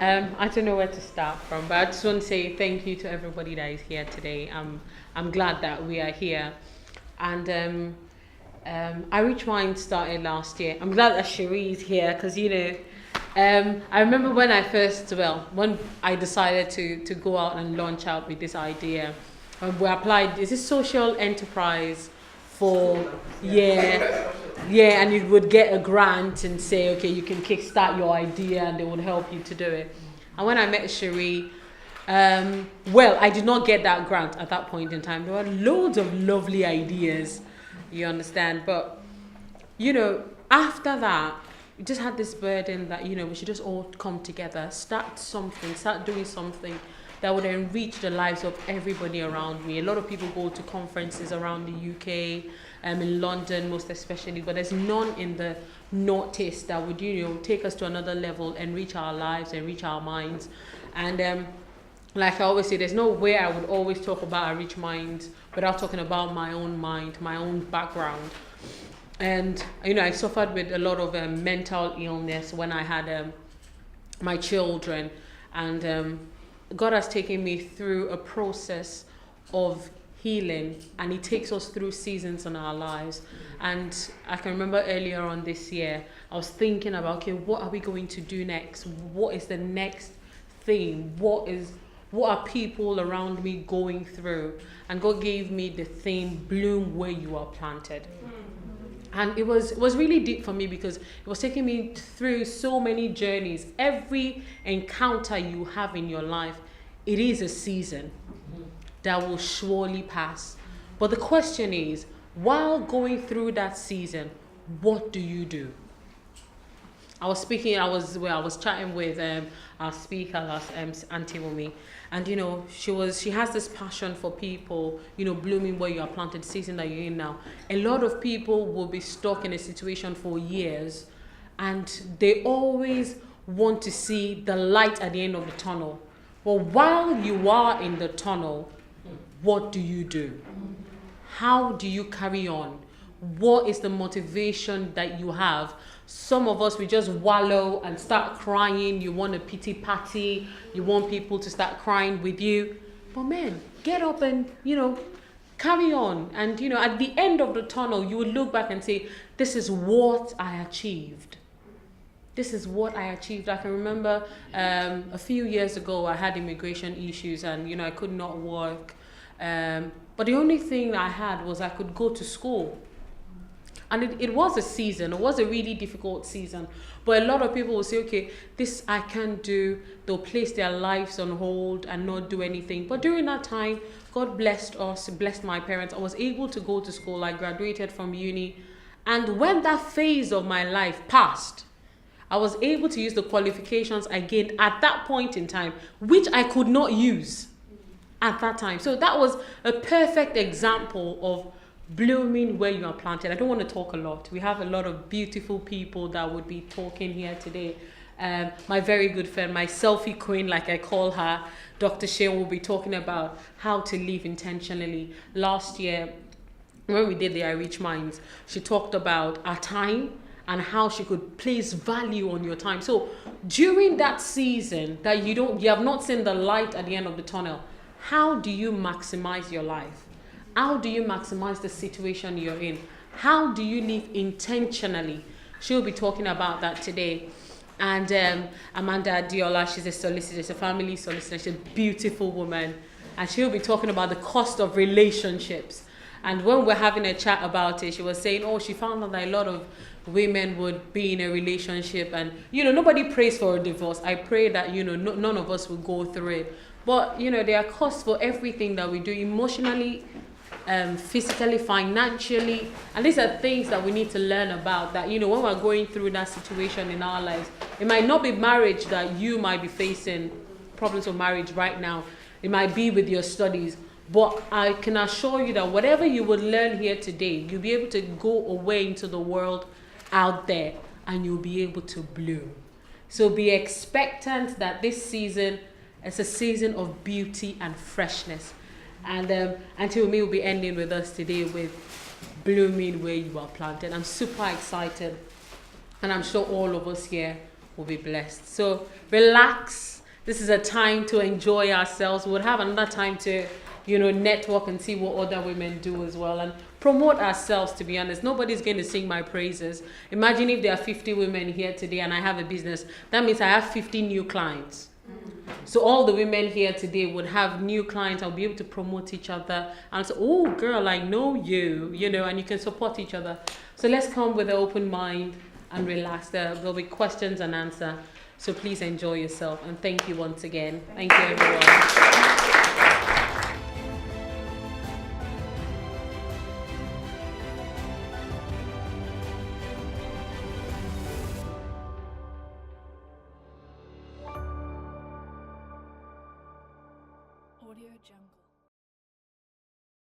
I don't know where to start from, but I just want to say thank you to everybody that is here today. I'm glad that we are here, and iReachminds started last year. I'm glad that Cherie is here because I remember when when I decided to go out and launch out with this idea. We applied. Is this social enterprise for and you would get a grant and say, okay, you can kickstart your idea and they would help you to do it. And when I met Cherie, I did not get that grant at that point in time. There were loads of lovely ideas, you understand. But, after that, we just had this burden that, we should just all come together, start doing something that would enrich the lives of everybody around me. A lot of people go to conferences around the UK, in London most especially, but there's none in the Northeast that would, take us to another level, enrich our lives, enrich our minds. And like I always say, there's no way I would always talk about iReachminds without talking about my own mind, my own background. And, I suffered with a lot of mental illness when I had my children. And God has taken me through a process of healing, and He takes us through seasons in our lives. And I can remember earlier on this year, I was thinking about, okay, what are we going to do next? What is the next thing? What are people around me going through? And God gave me the theme, bloom where you are planted. And it was really deep for me because it was taking me through so many journeys. Every encounter you have in your life, it is a season that will surely pass. But the question is, while going through that season, what do you do? I was chatting with our speaker last, Auntie Wumi, and she has this passion for people, blooming where you are planted, the season that you're in now. A lot of people will be stuck in a situation for years, and they always want to see the light at the end of the tunnel. But while you are in the tunnel, what do you do? How do you carry on? What is the motivation that you have? Some of us, we just wallow and start crying. You want a pity party. You want people to start crying with you. But man, get up and, carry on. And, at the end of the tunnel, you will look back and say, this is what I achieved. This is what I achieved. I can remember a few years ago, I had immigration issues and, I could not work. But the only thing I had was I could go to school. And it was a season. It was a really difficult season. But a lot of people will say, okay, this I can't do. They'll place their lives on hold and not do anything. But during that time, God blessed us, blessed my parents. I was able to go to school. I graduated from uni. And when that phase of my life passed, I was able to use the qualifications I gained at that point in time, which I could not use at that time. So that was a perfect example of blooming where you are planted. I don't want to talk a lot. We have a lot of beautiful people that would be talking here today. My very good friend, my selfie queen, like I call her, Dr. Shea, will be talking about how to live intentionally. Last year, when we did the iReachminds, she talked about our time and how she could place value on your time. So during that season that you have not seen the light at the end of the tunnel, how do you maximize your life? How do you maximize the situation you're in? How do you live intentionally? She'll be talking about that today. And Amanda Adiola, she's a solicitor, she's a family solicitor, she's a beautiful woman. And she'll be talking about the cost of relationships. And when we're having a chat about it, she was saying, she found out that a lot of women would be in a relationship and, nobody prays for a divorce. I pray that, none of us will go through it. But, there are costs for everything that we do emotionally, physically, financially. And these are things that we need to learn about that, when we're going through that situation in our lives. It might not be marriage that you might be facing problems with marriage right now. It might be with your studies. But I can assure you that whatever you would learn here today, you'll be able to go away into the world out there and you'll be able to bloom. So be expectant that this season is a season of beauty and freshness. And Auntie Umi will be ending with us today with blooming where you are planted. I'm super excited. And I'm sure all of us here will be blessed. So relax. This is a time to enjoy ourselves. We'll have another time to, network and see what other women do as well, and promote ourselves. To be honest, nobody's going to sing my praises. Imagine if there are 50 women here today and I have a business. That means I have 50 new clients. So all the women here today would have new clients. I'll be able to promote each other and say, oh girl, I know you, and you can support each other. So let's come with an open mind and relax. There'll be questions and answers. So please enjoy yourself, and thank you once again. Thank you, everyone.